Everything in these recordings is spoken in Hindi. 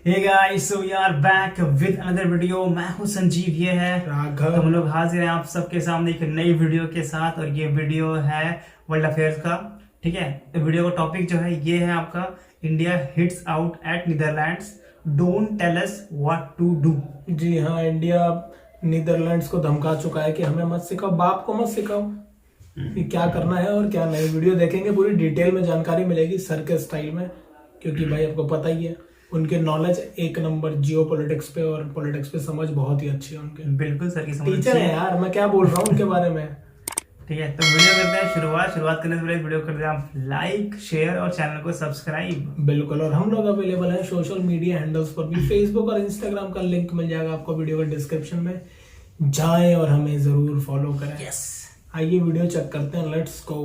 Hey guys, so we are back with another video. मैं हूं संजीव, ये है राघव। तो हम लोग हाजिर हैं आप सबके सामने एक नई वीडियो के साथ। और ये वीडियो है वर्ल्ड अफेयर्स का। ठीक है, तो वीडियो का टॉपिक जो है ये है आपका India hits out at Netherlands, don't tell us what to do. जी हाँ, इंडिया नीदरलैंड्स को धमका चुका है कि हमें मत सिखाओ, बाप को मत सिखाओ कि क्या करना है और क्या नहीं। वीडियो देखेंगे, पूरी डिटेल में जानकारी मिलेगी सर के स्टाइल में, क्योंकि भाई आपको पता ही है उनके नॉलेज एक नंबर जियो पॉलिटिक्स पे और पॉलिटिक्स पे समझ बहुत ही अच्छी है उनके। बिल्कुल सर की समझ टीचर है यार, मैं क्या बोल रहा हूँ उनके बारे में। ठीक है, तो वीडियो करते हैं शुरुआत करने से पहले वीडियो कर दें आप लाइक, शेयर और चैनल को सब्सक्राइब। बिल्कुल, और हम लोग अवेलेबल हैं सोशल मीडिया हैंडल्स पर भी। फेसबुक और इंस्टाग्राम का लिंक मिल जाएगा आपको वीडियो के डिस्क्रिप्शन में, जाएं और हमें जरूर फॉलो करें। यस, आइए वीडियो चेक करते हैं, लेट्स गो।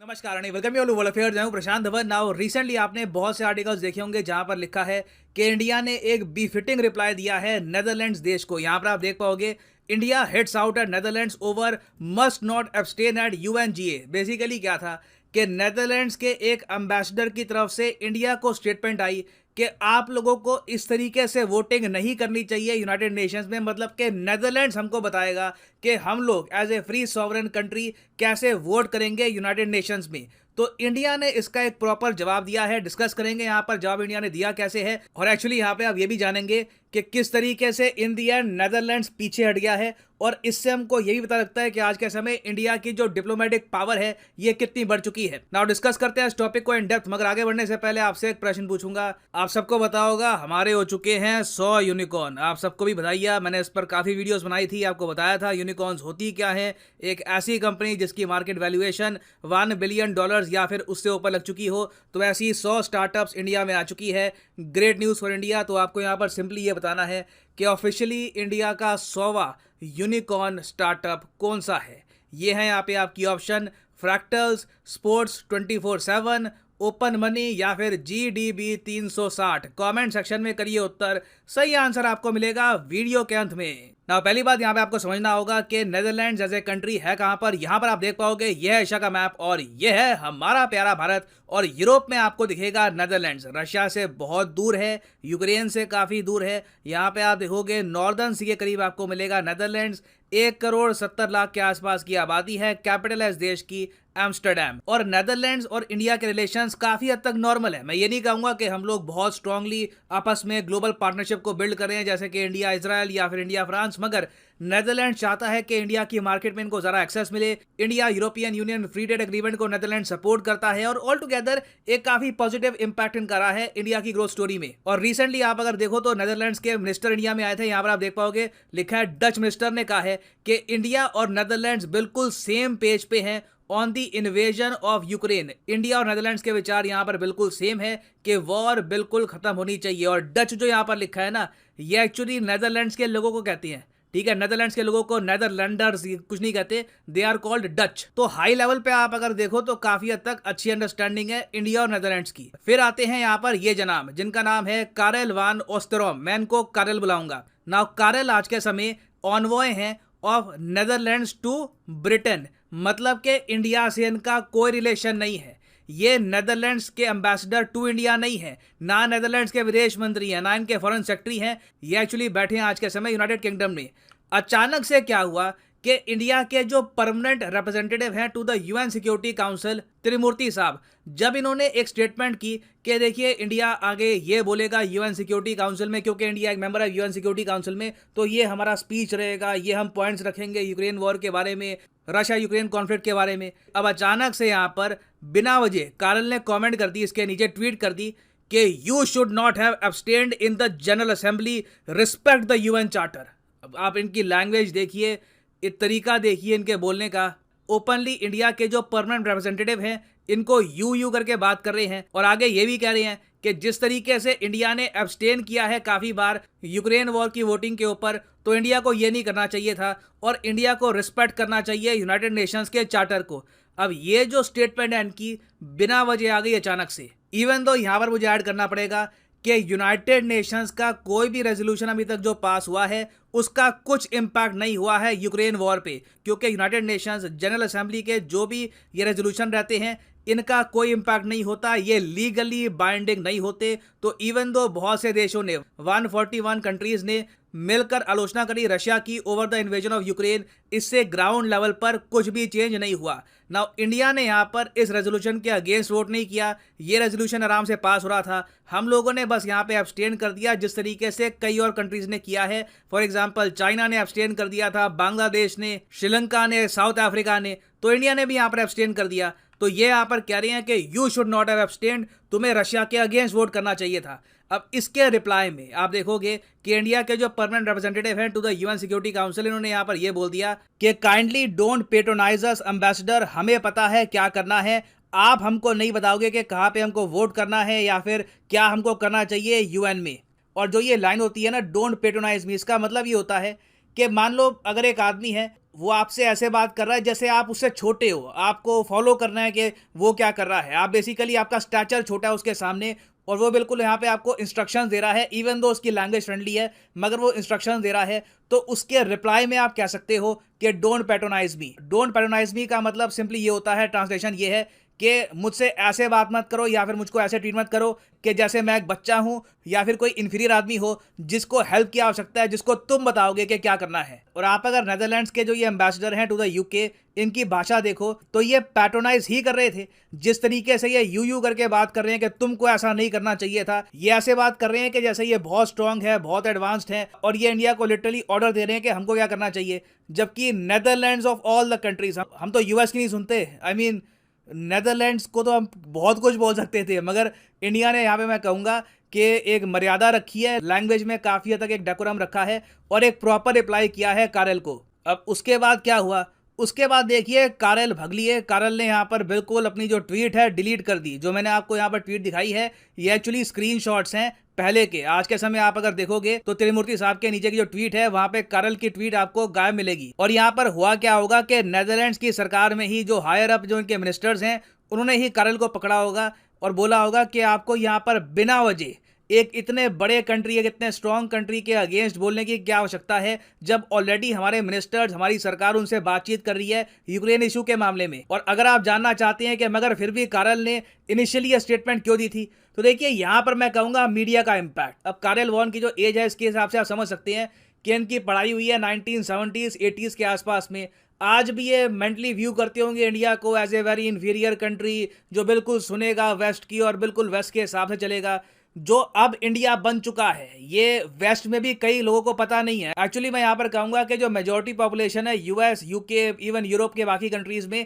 नमस्कार and welcome you all world affairs. मैं हूं प्रशांत धवन। नाउ रिसेंटली आपने बहुत से आर्टिकल्स देखे होंगे जहां पर लिखा है कि इंडिया ने एक बीफिटिंग रिप्लाई दिया है नेदरलैंड्स देश को। यहां पर आप देख पाओगे India hits out at Netherlands over must not abstain at UNGA. Basically क्या था कि नेदरलैंड्स के एक एम्बेसडर की तरफ से इंडिया को स्टेटमेंट आई कि आप लोगों को इस तरीके से वोटिंग नहीं करनी चाहिए यूनाइटेड नेशंस में। मतलब कि नेदरलैंड्स हमको बताएगा कि हम लोग as a free sovereign country कैसे वोट करेंगे यूनाइटेड नेशंस में। तो इंडिया ने इसका एक प्रॉपर जवाब दिया है। डिस्कस करेंगे यहाँ पर जवाब इंडिया ने दिया कैसे है, और एक्चुअली यहाँ पे आप ये भी जानेंगे कि किस तरीके से इन दी एंड नेदरलैंड्स पीछे हट गया है। और इससे हमको यही पता लगता है कि आज के समय इंडिया की जो डिप्लोमेटिक पावर है ये कितनी बढ़ चुकी है। नाउ डिस्कस करते हैं इस टॉपिक को इन डेप्थ। मगर आगे बढ़ने से पहले आपसे एक प्रश्न पूछूंगा। आप सबको बताओगा हमारे हो चुके हैं 100 यूनिकॉर्न। आप सबको भी बताइए, मैंने इस पर काफी वीडियोस बनाई थी, आपको बताया था यूनिकॉर्न्स होती क्या है। एक ऐसी कंपनी जिसकी मार्केट वैल्यूएशन $1 बिलियन या फिर उससे ऊपर लग चुकी हो। तो ऐसी 100 स्टार्टअप्स इंडिया में आ चुकी है। Great news for India. तो आपको यहाँ पर सिंपली ये बताना है कि ऑफिशियली इंडिया का 100वां यूनिकॉर्न स्टार्टअप कौन सा है। ये है यहाँ पे आपकी option: fractals, sports 24/7, open money या फिर GDB 360। कमेंट सेक्शन में करिए उत्तर। सही आंसर आपको मिलेगा वीडियो के अंत में। ना पहली बात यहाँ पे आपको समझना होगा कि नेदरलैंड्स एज ए कंट्री है कहाँ पर। यहाँ पर आप देख पाओगे यह है एशिया का मैप और यह है हमारा प्यारा भारत। और यूरोप में आपको दिखेगा नेदरलैंड्स। रशिया से बहुत दूर है, यूक्रेन से काफ़ी दूर है। यहाँ पे आप देखोगे नॉर्दर्न सी के करीब आपको मिलेगा नेदरलैंड्स। 1,70,00,000 के आसपास की आबादी है। कैपिटल है इस देश की एम्स्टर्डम। और नेदरलैंड्स और इंडिया के रिलेशंस काफ़ी हद तक नॉर्मल है। मैं ये नहीं कहूँगा कि हम लोग बहुत स्ट्रांगली आपस में ग्लोबल पार्टनरशिप को बिल्ड कर रहे हैं जैसे कि इंडिया इजराइल या फिर इंडिया फ्रांस। मगर नेदरलैंड्स चाहता है कि इंडिया की मार्केट में इनको ज़रा एक्सेस मिले। India European union free trade agreement को नेदरलैंड सपोर्ट करता है और ऑल टुगेदर एक काफ़ी पॉजिटिव इंपैक्ट इनका रहा है इंडिया की ग्रोथ स्टोरी में। और रिसेंटली आप अगर देखो तो नेदरलैंड्स के मिनिस्टर इंडिया में आए थे। यहाँ पर आप देख पाओगे लिखा है डच मिनिस्टर ने कहा है कि इंडिया और नेदरलैंड्स बिल्कुल सेम पेज पे हैं on the invasion of Ukraine. India और नेदरलैंड्स के विचार यहाँ पर बिल्कुल सेम है कि वॉर बिल्कुल खत्म होनी चाहिए। और डच जो यहाँ पर लिखा है ना, ये एक्चुअली नेदरलैंड्स के लोगों को कहती हैं। ठीक है, नेदरलैंड्स के लोगों को नेदरलैंडर्स कुछ नहीं कहते, दे आर कॉल्ड डच। तो हाई लेवल पे आप अगर देखो तो काफी हद तक अच्छी अंडरस्टैंडिंग है इंडिया और नेदरलैंड्स की। फिर आते हैं यहाँ पर ये जनाब जिनका नाम है कारेल वान ओस्टेरोम। मैं इनको कारेल बुलाऊंगा। नाउ कारेल आज के समय ऑनवॉय हैं ऑफ नेदरलैंड्स टू ब्रिटेन। मतलब कि इंडिया से इनका कोई रिलेशन नहीं है। ये नेदरलैंड्स के एम्बेसडर टू इंडिया नहीं है, ना नेदरलैंड्स के विदेश मंत्री हैं, ना इनके फॉरेन सेक्रेटरी हैं। ये एक्चुअली बैठे हैं आज के समय यूनाइटेड किंगडम में। अचानक से क्या हुआ कि इंडिया के जो परमानेंट रिप्रेजेंटेटिव हैं to the UN security council, Tirumurti साहब, जब इन्होंने एक स्टेटमेंट की कि देखिए इंडिया आगे ये बोलेगा यूएन सिक्योरिटी काउंसिल में, क्योंकि इंडिया एक मेंबर है यूएन सिक्योरिटी काउंसिल में, तो ये हमारा स्पीच रहेगा, ये हम पॉइंट्स रखेंगे यूक्रेन वॉर के बारे में, रशिया यूक्रेन कॉन्फ्लिक्ट के बारे में। अब अचानक से यहाँ पर बिना वजह कारेल ने कमेंट कर दी, इसके नीचे ट्वीट कर दी कि you should not have abstained in the general assembly, respect the UN charter. अब आप इनकी लैंग्वेज देखिए, एक तरीका देखिए इनके बोलने का। ओपनली इंडिया के जो परमानेंट रिप्रेजेंटेटिव हैं इनको यू करके बात कर रहे हैं। और आगे ये भी कह रहे हैं कि जिस तरीके से इंडिया ने एब्सटेन किया है काफ़ी बार यूक्रेन वॉर की वोटिंग के ऊपर, तो इंडिया को ये नहीं करना चाहिए था और इंडिया को रिस्पेक्ट करना चाहिए यूनाइटेड नेशंस के चार्टर को। अब ये जो स्टेटमेंट है इनकी बिना वजह आ गई अचानक से। इवन तो यहाँ पर मुझे ऐड करना पड़ेगा कि यूनाइटेड नेशंस का कोई भी रेजोल्यूशन अभी तक जो पास हुआ है उसका कुछ इम्पैक्ट नहीं हुआ है यूक्रेन वॉर पे, क्योंकि यूनाइटेड नेशंस जनरल असेंबली के जो भी ये रेजोल्यूशन रहते हैं इनका कोई इम्पैक्ट नहीं होता, ये लीगली बाइंडिंग नहीं होते। तो इवन दो बहुत से देशों ने 141 कंट्रीज ने मिलकर आलोचना करी रशिया की over the invasion of Ukraine, इससे ग्राउंड लेवल पर कुछ भी चेंज नहीं हुआ। नाउ इंडिया ने यहाँ पर इस रेजोल्यूशन के अगेंस्ट वोट नहीं किया, ये रेजोल्यूशन आराम से पास हो रहा था, हम लोगों ने बस यहाँ पे एब्सटेन कर दिया जिस तरीके से कई और कंट्रीज ने किया है। फॉर एग्जांपल चाइना ने एब्सटेन कर दिया था, बांग्लादेश ने, श्रीलंका ने, साउथ अफ्रीका ने, तो इंडिया ने भी यहाँ पर एब्सटेन कर दिया। तो ये यहाँ पर कह रहे हैं कि you should not have abstained, तुम्हें रशिया के अगेंस्ट वोट करना चाहिए था। अब इसके रिप्लाई में आप देखोगे कि इंडिया के जो परमानेंट रिप्रेजेंटेटिव हैं to the UN security Council, इन्होंने यहाँ पर यह बोल दिया कि kindly don't patronise us ambassador, हमें पता है क्या करना है, आप हमको नहीं बताओगे कि कहाँ पे हमको वोट करना है या फिर क्या हमको करना चाहिए यूएन में। और जो ये लाइन होती है ना, डोंट पेट्रोनाइज मी, इसका मतलब ये होता है कि मान लो अगर एक आदमी है वो आपसे ऐसे बात कर रहा है जैसे आप उससे छोटे हो, आपको फॉलो करना है कि वो क्या कर रहा है, आप बेसिकली आपका स्टैचर छोटा है उसके सामने और वो बिल्कुल यहाँ पे आपको इंस्ट्रक्शंस दे रहा है, इवन दो उसकी लैंग्वेज फ्रेंडली है मगर वो इंस्ट्रक्शंस दे रहा है, तो उसके रिप्लाई में आप कह सकते हो कि don't patronise me. Don't patronise me का मतलब सिंपली ये होता है, ट्रांसलेशन ये है कि मुझसे ऐसे बात मत करो या फिर मुझको ऐसे ट्रीट मत करो कि जैसे मैं एक बच्चा हूं या फिर कोई इन्फीरियर आदमी हो जिसको हेल्प की आवश्यकता है, जिसको तुम बताओगे कि क्या करना है। और आप अगर नेदरलैंड्स के जो ये एम्बेसडर हैं टू द यूके, इनकी भाषा देखो तो ये पैट्रोनाइज ही कर रहे थे। जिस तरीके से ये यू करके बात कर रहे हैं कि तुमको ऐसा नहीं करना चाहिए था, ये ऐसे बात कर रहे हैं कि जैसे ये बहुत स्ट्रांग है, बहुत एडवांस्ड है और ये इंडिया को लिटरली ऑर्डर दे रहे हैं कि हमको क्या करना चाहिए। जबकि Netherlands of all the countries, हम तो यूएस की नहीं सुनते, आई मीन नेदरलैंड्स को तो हम बहुत कुछ बोल सकते थे मगर इंडिया ने यहाँ पे मैं कहूँगा कि एक मर्यादा रखी है, लैंग्वेज में काफ़ी हद तक एक डेकोरम रखा है और एक प्रॉपर रिप्लाई किया है कारेल को। अब उसके बाद क्या हुआ, उसके बाद देखिए कारेल भगलिए, कारेल ने यहाँ पर बिल्कुल अपनी जो ट्वीट है डिलीट कर दी। जो मैंने आपको यहाँ पर ट्वीट दिखाई है ये एक्चुअली स्क्रीनशॉट्स हैं पहले के। आज के समय आप अगर देखोगे तो त्रिमूर्ति साहब के नीचे की जो ट्वीट है वहां पे कारेल की ट्वीट आपको गायब मिलेगी। और यहाँ पर हुआ क्या होगा कि नेदरलैंड्स की सरकार में ही जो हायर अप जो इनके मिनिस्टर्स हैं उन्होंने ही कारेल को पकड़ा होगा और बोला होगा कि आपको यहाँ पर बिना वजह एक इतने बड़े कंट्री, एक इतने स्ट्रॉन्ग कंट्री के अगेंस्ट बोलने की क्या आवश्यकता है जब ऑलरेडी हमारे मिनिस्टर्स, हमारी सरकार उनसे बातचीत कर रही है यूक्रेन इशू के मामले में। और अगर आप जानना चाहते हैं कि मगर फिर भी कारेल ने इनिशियली ये स्टेटमेंट क्यों दी थी, तो देखिए यहाँ पर मैं कहूँगा मीडिया का इम्पैक्ट। अब कारेल वॉन की जो एज है इसके हिसाब से आप समझ सकते हैं कि इनकी पढ़ाई हुई है 1970s 80s के आसपास में। आज भी ये मेंटली व्यू करते होंगे इंडिया को as a very inferior country जो बिल्कुल सुनेगा वेस्ट की और बिल्कुल वेस्ट के हिसाब से चलेगा। जो अब इंडिया बन चुका है ये वेस्ट में भी कई लोगों को पता नहीं है। एक्चुअली मैं यहाँ पर कहूँगा कि जो मेजॉरिटी पॉपुलेशन है यूएस, यूके, इवन यूरोप के बाकी कंट्रीज में,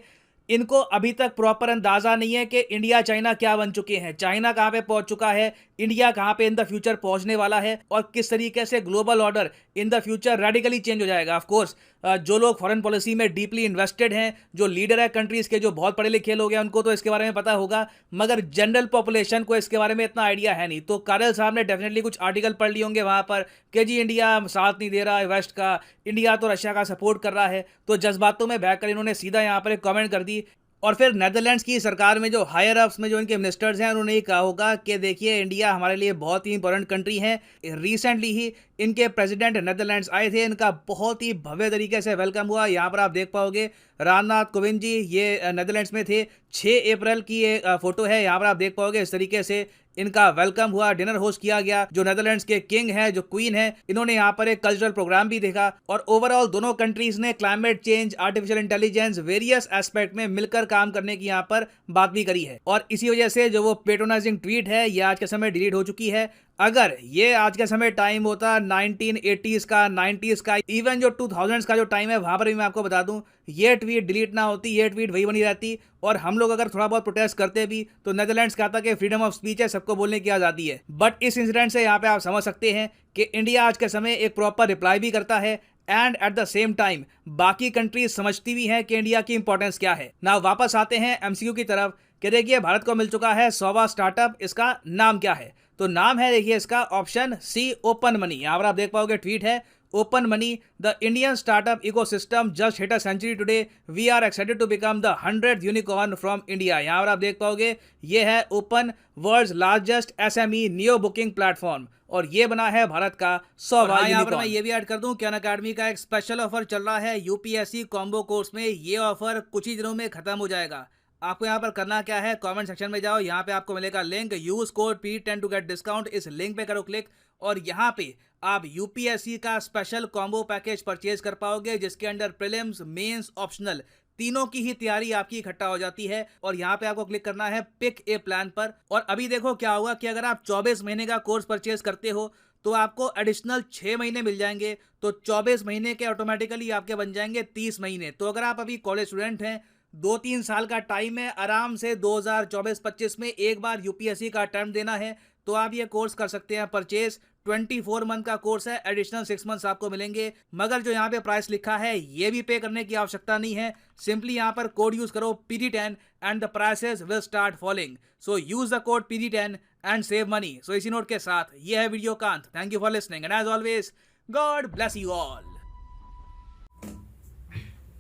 इनको अभी तक प्रॉपर अंदाजा नहीं है कि इंडिया चाइना क्या बन चुके हैं, चाइना कहाँ पे पहुंच चुका है, इंडिया कहाँ पे इन द फ्यूचर पहुंचने वाला है और किस तरीके से global order in the future radically change हो जाएगा। ऑफ कोर्स जो लोग फॉरेन पॉलिसी में डीपली इन्वेस्टेड हैं, जो लीडर है कंट्रीज के, जो बहुत पढ़े लिखे लोग हैं, उनको तो इसके बारे में पता होगा मगर जनरल पॉपुलेशन को इसके बारे में इतना आइडिया है नहीं। तो कारेल साहब ने डेफिनेटली कुछ आर्टिकल पढ़ लिए होंगे वहां पर कि जी इंडिया साथ नहीं दे रहा है वेस्ट का, इंडिया तो रशिया का सपोर्ट कर रहा है, तो जज्बातों में बहकर इन्होंने सीधा यहाँ पर एक कमेंट कर दी। और फिर नेदरलैंड्स की सरकार में जो हायर अप्स में जो इनके मिनिस्टर्स हैं उन्होंने ये कहा होगा कि देखिए इंडिया हमारे लिए बहुत ही इंपॉर्टेंट कंट्री है। रिसेंटली ही इनके प्रेसिडेंट नेदरलैंड्स आए थे, इनका बहुत ही भव्य तरीके से वेलकम हुआ। यहाँ पर आप देख पाओगे रामनाथ कोविंद जी ये नेदरलैंड्स में थे, 6 अप्रैल की ये फोटो है, यहाँ पर आप देख पाओगे इस तरीके से इनका वेलकम हुआ, डिनर होस्ट किया गया। जो नेदरलैंड्स के किंग हैं, जो क्वीन है, इन्होंने यहाँ पर एक कल्चरल प्रोग्राम भी देखा और ओवरऑल दोनों कंट्रीज ने climate change, artificial intelligence, various aspect में मिलकर काम करने की यहाँ पर बात भी करी है। और इसी वजह से जो वो पेट्रोनाइजिंग ट्वीट है ये आज के समय डिलीट हो चुकी है। अगर ये आज के समय टाइम होता 1980s का, 90s का, इवन जो 2000s का जो टाइम है वहां पर भी मैं आपको बता दूं ये ट्वीट डिलीट ना होती, ये ट्वीट वही बनी रहती और हम लोग अगर थोड़ा बहुत प्रोटेस्ट करते भी तो नेदरलैंड्स कहता कि फ्रीडम ऑफ स्पीच है, सबको बोलने की आज़ादी है। बट इस इंसिडेंट से यहाँ पे आप समझ सकते हैं कि इंडिया आज के समय एक प्रॉपर रिप्लाई भी करता है and at the same time बाकी कंट्रीज समझती भी हैं कि इंडिया की इंपॉर्टेंस क्या है। ना वापस आते हैं एमसीक्यू की तरफ कि देखिए भारत को मिल चुका है 100वां स्टार्टअप, इसका नाम क्या है? तो नाम है देखिए इसका ऑप्शन सी, ओपन मनी। यहाँ पर आप देख पाओगे ट्वीट है Open Money, the Indian startup ecosystem just hit a century today, we are excited to become the 100th unicorn from India. यहाँ पर आप देख पाओगे ये है Open, world's largest SME neo booking platform और ये बना है भारत का 100वां। यहाँ पर मैं ये भी ऐड कर दूं कि अनअकैडमी का एक स्पेशल ऑफर चल रहा है यूपीएससी कॉम्बो कोर्स में। ये ऑफर कुछ ही दिनों में खत्म हो जाएगा। आपको यहाँ पर करना क्या है, कमेंट सेक्शन में जाओ, यहाँ पे आपको मिलेगा link, use code P10 to get discount. इस लिंक पे करो क्लिक और यहाँ पे आप यूपीएससी का स्पेशल कॉम्बो पैकेज परचेज कर पाओगे, जिसके अंदर प्रीलिम्स, मेंस, ऑप्शनल तीनों की ही तैयारी आपकी इकट्ठा हो जाती है। और यहाँ पे आपको क्लिक करना है पिक ए प्लान पर। और अभी देखो क्या होगा कि अगर आप 24 महीने का कोर्स परचेज करते हो तो आपको एडिशनल 6 महीने मिल जाएंगे, तो 24 महीने के ऑटोमेटिकली आपके बन जाएंगे 30 महीने। तो अगर आप अभी कॉलेज स्टूडेंट हैं, 2-3 साल का टाइम है, आराम से 2024-25 में एक बार यूपीएससी का अटेम्प्ट देना है, तो आप ये कोर्स कर सकते हैं परचेज। 24 मंथ का कोर्स है, एडिशनल 6 मंथ्स आपको मिलेंगे। मगर जो यहाँ पे प्राइस लिखा है ये भी पे करने की आवश्यकता नहीं है, सिंपली यहाँ पर कोड यूज करो PD10 and the prices will start falling. So use the code PD10 and save money. So इसी नोट के साथ ये है वीडियो का अंत। Thank you for listening and as always god bless you all.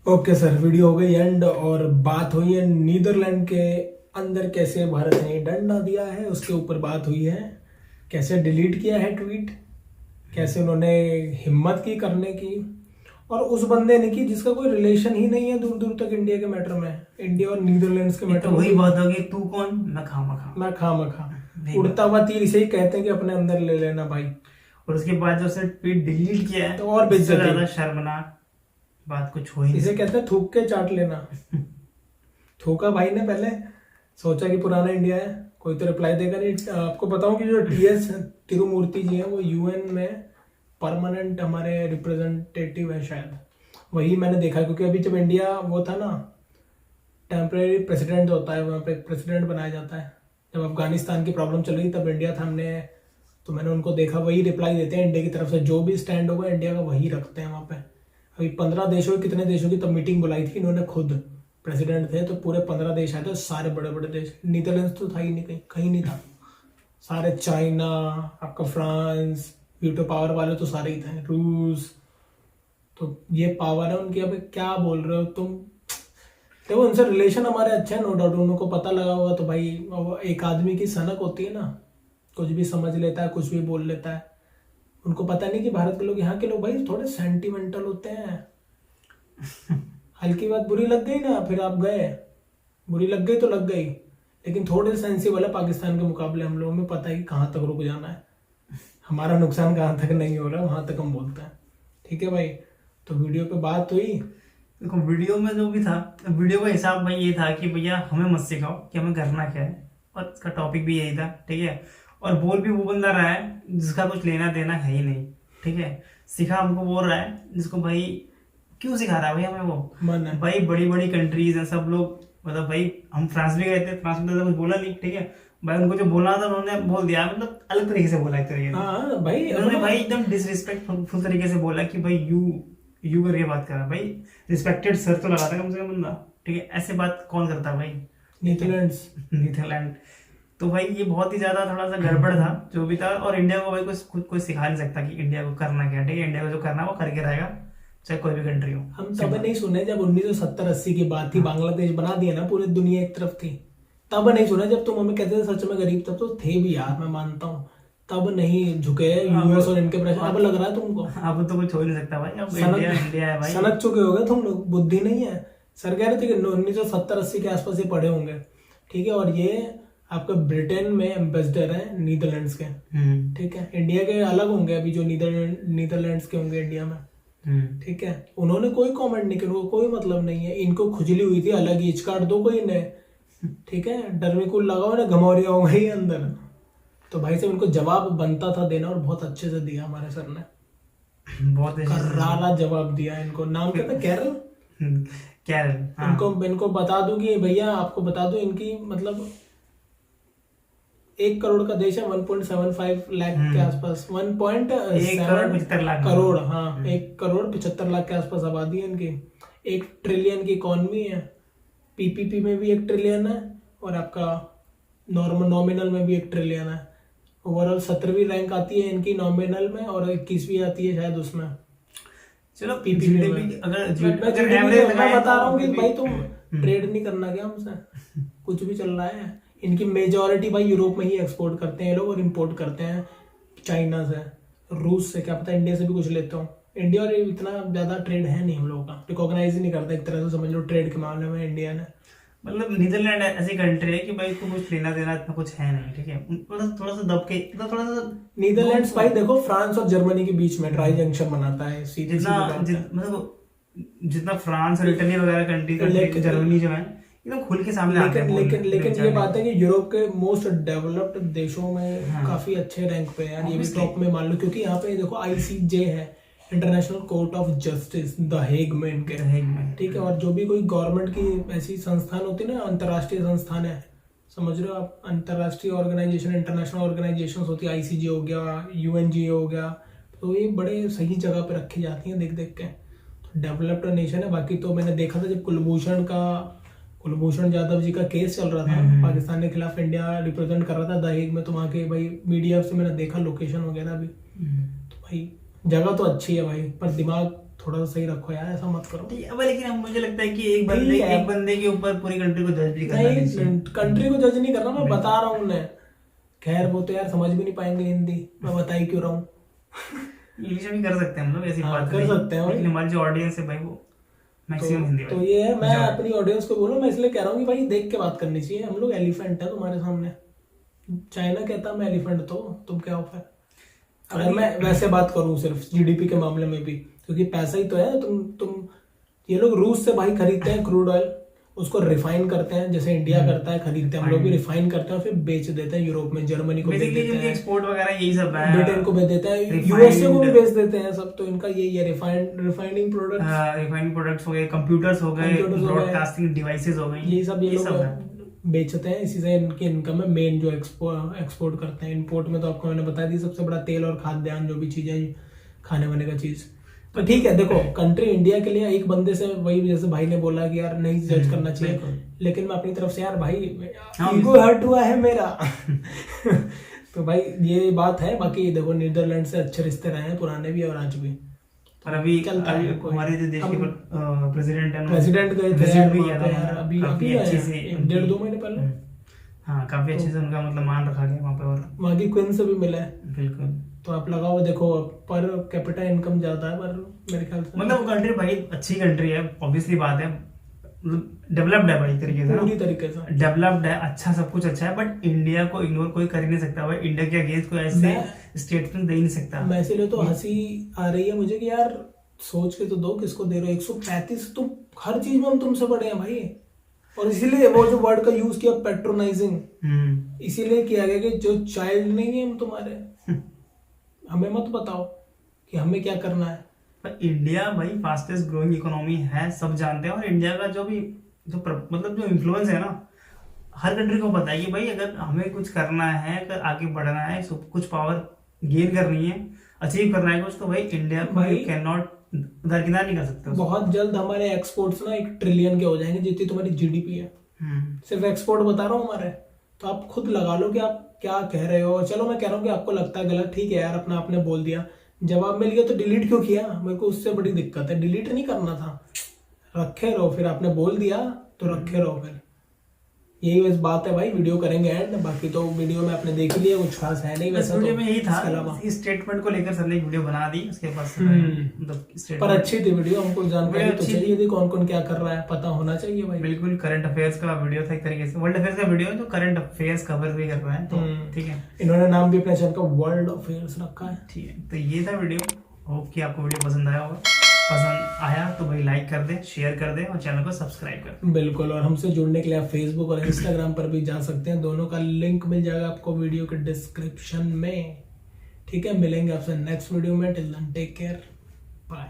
Okay sir, video हो गई एंड और बात हुई है नीदरलैंड के अंदर कैसे भारत ने डंडा दिया है, उसके ऊपर बात हुई है। कैसे डिलीट किया है ट्वीट, कैसे उन्होंने हिम्मत की करने की, और उस बंदे ने की जिसका कोई रिलेशन ही नहीं है दूर दूर तक इंडिया के मैटर में, इंडिया और नीदरलैंड्स के मैटर तो में। वही बात होगी, तू कौन मैं खामखा। मैं खामखा उड़ता हुआ तीर, इसे ही कहते हैं कि अपने अंदर ले लेना भाई। और उसके बाद जो उसने ट्वीट डिलीट किया है तो और बेइज्जती। इससे ज्यादा शर्मनाक बात कुछ हो ही नहीं। इसे कहते हैं थूक के चाट लेना। थूका भाई ने, पहले सोचा कि पुराना इंडिया है, कोई तो रिप्लाई देगा नहीं। आपको बताऊं कि जो TS तिरुमूर्ति जी हैं वो UN में परमानेंट हमारे रिप्रेजेंटेटिव है शायद, वही मैंने देखा। क्योंकि अभी जब इंडिया वो था ना, टेम्परेरी प्रेसिडेंट होता है, वहाँ पे प्रेसिडेंट बनाया जाता है। जब अफगानिस्तान की प्रॉब्लम चल रही तब इंडिया था, तो मैंने उनको देखा, वही रिप्लाई देते हैं इंडिया की तरफ से, जो भी स्टैंड होगा इंडिया का वही रखते हैं वहाँ पे। अभी 15 देशों की, कितने देशों की तब मीटिंग बुलाई थी इन्होंने, खुद प्रेसिडेंट थे तो पूरे 15 देश आए थे, सारे बड़े बड़े देश। नीदरलैंड्स तो था ही नहीं, कहीं नहीं था। सारे चाइना, आपका फ्रांस, वीटो पावर वाले तो सारे ही थे, रूस। तो ये पावर है उनकी। अब क्या बोल रहे हो तुम? देखो उनसे रिलेशन हमारे अच्छे हैं, नो डाउट। उनको पता लगा होगा तो भाई, एक आदमी की सनक होती है ना, कुछ भी समझ लेता है, कुछ भी बोल लेता है। उनको पता नहीं कि भारत के लोग, यहाँ के लोग भाई थोड़े सेंटिमेंटल होते हैं। हल्की बात बुरी लग गई ना, फिर आप गए, बुरी लग गई तो लग गई। लेकिन थोड़े सेंसिबल है पाकिस्तान के मुकाबले, हम लोगों में पता है कि कहाँ तक रुक जाना है, हमारा नुकसान कहाँ तक नहीं हो रहा, वहां तक हम बोलते हैं। ठीक है भाई, तो वीडियो पे बात हुई। देखो वीडियो में जो भी था, वीडियो का हिसाब भाई ये था कि भैया हमें मत सिखाओ कि हमें करना क्या है, और इसका टॉपिक भी यही था। ठीक है, और बोल भी वो बंदा रहा है जिसका कुछ लेना देना है ही नहीं। ठीक है, सिखा हमको बोल रहा है जिसको भाई क्यों सिखा रहा है भाई हमें वो? मन है भाई बड़ी बड़ी कंट्रीज हैं सब लोग, मतलब भाई हम फ्रांस भी गए थे, फ्रांस में तो कुछ बोला नहीं। ठीक है भाई, उनको जो बोलना था उन्होंने बोल दिया, मतलब अलग तरीके से बोला एक तरीके से। हाँ भाई, उन्होंने भाई एकदम डिसरिस्पेक्टफुल तरीके से बोला कि भाई यू करके बात कर रहा है। भाई रिस्पेक्टेड सर तो लगाता कम से कम बंदा। ठीक है, ऐसे बात कौन करता है भाई? नीदरलैंड। तो भाई ये बहुत ही ज्यादा थोड़ा सा गड़बड़ था जो भी था। और इंडिया को भाई कोई सिखा नहीं सकता कि इंडिया को करना क्या। ठीक है, इंडिया को जो करना है वो करके रहेगा, चाहे कोई भी कंट्री हो। हम तब नहीं सुने जब 1970-80 की बात थी, बांग्लादेश बना दिया ना, पूरी दुनिया एक तरफ थी। तब नहीं सुना जब तुम हमें कहते थे सच में गरीब, तब तो थे भी यार, मैं मानता हूँ। तब नहीं झुके US और इनके प्रेशर। अब लग रहा है तुमको? अब तो कुछ हो नहीं सकता भाई, अब इंडिया है भाई। सनक चुके हो गए तुम लोग, बुद्धि नहीं है। सर कह रहे थे कि 1970-80 के आसपास ये पढ़े होंगे। ठीक है, और ये आपका ब्रिटेन में एम्बेसडर है नीदरलैंड्स के। ठीक है, इंडिया के अलग होंगे अभी जो नीदरलैंड्स के होंगे इंडिया में। ठीक है, उन्होंने कोई कमेंट नहीं किया, कोई मतलब नहीं है। इनको खुजली हुई थी, अलग ईच काट दो कोई ने। ठीक है, डरमिकुल लगाओ ना, घमौरिया हो गई अंदर। तो भाई साहब इनको जवाब बनता था देना, और बहुत अच्छे से दिया हमारे सर ने, बहुत करारा जवाब दिया इनको। नाम क्या था? कैरल। कैरल। इनको बता दूं कि भैया, आपको बता दूं इनकी मतलब 1 करोड़ का देश है, 1.75 लाख के आसपास, 1.75 करोड़। हाँ, 1 करोड़ 75 लाख के आसपास आबादी है इनकी। 1 ट्रिलियन की इकोनॉमी है। PPP में भी 1 ट्रिलियन है, और आपका नॉमिनल में भी 1 ट्रिलियन है। ओवरऑल 17वीं रैंक आती है इनकी नॉमिनल में, और 21वीं आती है शायद उसमें। चलो PPP में अगर एवरेज मैं बता रहा हूँ कि भाई तुम ट्रेड नहीं करना क्या हमसे? कुछ भी चल रहा है। इनकी मेजॉरिटी भाई यूरोप में ही एक्सपोर्ट करते हैं ये लोग, और इंपोर्ट करते हैं चाइना से, रूस से, क्या पता इंडिया से भी कुछ लेते हो। इंडिया और इतना ज्यादा ट्रेड है नहीं हम लोगों का, रिकॉग्नाइज ही नहीं करता एक तरह से, समझ लो ट्रेड के मामले में इंडिया ने। मतलब नीदरलैंड ऐसी कंट्री है कि भाई को कुछ लेना देना इतना कुछ है नहीं, ठीक है। थोड़ा सा दब के थोड़ा सा नीदरलैंड्स भाई देखो फ्रांस और जर्मनी के बीच में ट्राई जंक्शन बनाता है, सीधी जितना बात है। मतलब जितना फ्रांस और इटली वगैरह कंट्री, जर्मनी जो है एकदम खुल के सामने आते हैं। लेकिन ये बात है कि यूरोप के मोस्ट डेवलप्ड देशों में काफी अच्छे रैंक पे है यार, ये भी टॉप में मान लो, क्योंकि यहाँ पे देखो ICJ है, international court of justice, the Hague में इनके, ठीक है। और जो भी कोई गवर्नमेंट की ऐसी संस्थान होती है ना, अंतर्राष्ट्रीय संस्थान है, समझ रहे हो आप, अंतर्राष्ट्रीय ऑर्गेनाइजेशन, इंटरनेशनल ऑर्गेनाइजेशन होती है, ICJ हो गया, UNGA हो गया, तो ये बड़े सही जगह पे रखी जाती हैं देख देख के। तो डेवलप्ड नेशन है। बाकी तो मैंने देखा था जब कुलभूषण जाधव जी का केस चल रहा था पाकिस्तान के खिलाफ, इंडिया रिप्रेजेंट कर रहा था द हेग में, तो वहाँ के भाई मीडिया से मैंने देखा लोकेशन वगैरह भी, तो भाई जगह तो अच्छी है भाई, पर दिमाग थोड़ा सा सही रखो यार, ऐसा मत करो। अब लेकिन अब मुझे लगता है कि एक बंदे के ऊपर पूरी कंट्री को जज भी करना नहीं, कंट्री को जज नहीं करना, मैं बता रहा हूँ उन्हें। खैर वो तो यार समझ भी नहीं पाएंगे हिंदी, मैं बता ही क्यों रहा हूँ। इंग्लिश में भी कर सकते हैं हम लोग, ऐसी बात कर सकते हैं, लेकिन हमारी जो ऑडियंस है भाई वो मैक्सिमम हिंदी। तो ये है, मैं अपनी ऑडियंस को बोलूं, मैं इसलिए कह रहा हूँ कि भाई देख के बात करनी चाहिए। हम लोग एलिफेंट है तुम्हारे सामने, चाइना कहता मैं एलिफेंट, तो तुम क्या हो फिर? अगर मैं वैसे बात करूं सिर्फ GDP के मामले में भी, क्योंकि पैसा ही तो है। तुम ये लोग रूस से भाई खरीदते हैं क्रूड ऑयल, उसको रिफाइन करते हैं जैसे इंडिया करता है, खरीदते हैं हम लोग भी, रिफाइन करते हैं और फिर बेच देते हैं यूरोप में, जर्मनी को बेच देते हैं, एक्सपोर्ट वगैरह यही सब है, ब्रिटेन को बेच देते हैं, USA को भी बेच देते हैं सब। तो इनका यही है, रिफाइनिंग प्रोडक्ट्स हो गए, कंप्यूटर्स हो गए, ब्रॉडकास्टिंग डिवाइसेस हो गए, ये सब ये लोग बेचते हैं। इसी से इनकी इनकम है मेन, जो एक्सपोर्ट करते हैं। इंपोर्ट में तो आपको मैंने बता दी, सबसे बड़ा तेल और खाद्यान्न, जो भी चीजें खाने वाने का चीज। तो ठीक है, देखो कंट्री इंडिया के लिए एक बंदे से, वही जैसे भाई ने बोला कि यार नहीं जज करना चाहिए, लेकिन मैं अपनी तरफ से यार भाई ईगो हर्ट हुआ है मेरा तो भाई ये बात है। बाकी देखो नीदरलैंड से अच्छे रिश्ते रहे हैं, पुराने भी और आज भी। और अभी हमारे जो देश के प्रेसिडेंट गए थे यार, अभी अच्छे से 1.5-2 महीने पहले। हाँ, काफी अच्छे से उनका मतलब मान रखा गया वहाँ पे, और वहाँ की क्वीन से भी मिला है। बिल्कुल। तो आप लगाओ, देखो पर कैपिटा इनकम ज्यादा है, पर मेरे ख्याल से मतलब कंट्री भाई अच्छी कंट्री है, ऑब्वियसली बात है, डेवलप्ड है भाई तरीके से, पूरी तरीके से डेवलप्ड है, अच्छा सब कुछ अच्छा है। बट इंडिया को इग्नोर कोई कर ही नहीं सकता भाई, इंडिया के अगेंस्ट कोई ऐसे स्टेटमेंट दे ही नहीं सकता। मैं इसीलिए तो हंसी आ रही है मुझे कि यार सोच के तो दो, किसको दे रहे हो 135, तुम हर चीज में हम तुमसे बड़े हैं भाई। और इसीलिए वो जो वर्ड का यूज किया पैट्रोनाइजिंग, इसीलिए किया गया कि जो चाइल्ड नहीं है हम तुम्हारे, हमें मत बताओ कि हमें क्या करना है। पर इंडिया भाई फास्टेस्ट ग्रोइंग इकोनॉमी है, सब जानते हैं। और इंडिया का जो मतलब जो इन्फ्लुएंस है ना, हर कंट्री को पता है कि भाई अगर हमें कुछ करना है, अगर आगे बढ़ना है, कुछ पावर गेन करनी है, अचीव करना है कुछ, तो भाई इंडिया को कैन नॉट दरकिनार नहीं कर सकते। बहुत जल्द हमारे एक्सपोर्ट्स ना 1 ट्रिलियन के हो जाएंगे, जितनी तुम्हारी GDP है। सिर्फ एक्सपोर्ट बता रहा हूँ हमारे। तो आप खुद लगा लो कि आप क्या कह रहे हो। चलो मैं कह रहा हूँ कि आपको लगता है गलत, ठीक है यार, अपना आपने बोल दिया, जवाब मिल गया तो डिलीट क्यों किया? मेरे को उससे बड़ी दिक्कत है, डिलीट नहीं करना था, रखे रहो। फिर आपने बोल दिया तो रखे रहो। फिर यही बस बात है भाई। वीडियो करेंगे एंड, बाकी तो वीडियो में आपने देख लिया, कुछ खास है नहीं वैसे। वीडियो में यही था, इस स्टेटमेंट को लेकर सर ने एक वीडियो बना दी, उसके पास पर अच्छी थी वीडियो, हमको जानकारी तो चाहिए थी कौन कौन क्या कर रहा है, पता होना चाहिए भाई। बिल्कुल करंट अफेयर्स का वीडियो था, एक तरीके से वर्ल्ड अफेयर्स का वीडियो जो करंट अफेयर्स कवर भी कर रहा है, तो ठीक है। इन्होंने नाम भी अपने चैनल का वर्ल्ड अफेयर्स रखा है, ठीक है। तो ये था वीडियो, होप कि आपको वीडियो पसंद आया होगा। पसंद आया तो भाई लाइक कर दे, शेयर कर दे और चैनल को सब्सक्राइब कर दे। बिल्कुल। और हमसे जुड़ने के लिए आप फेसबुक और इंस्टाग्राम पर भी जा सकते हैं, दोनों का लिंक मिल जाएगा आपको वीडियो के डिस्क्रिप्शन में। ठीक है, मिलेंगे आपसे नेक्स्ट वीडियो में। Till then take care, bye.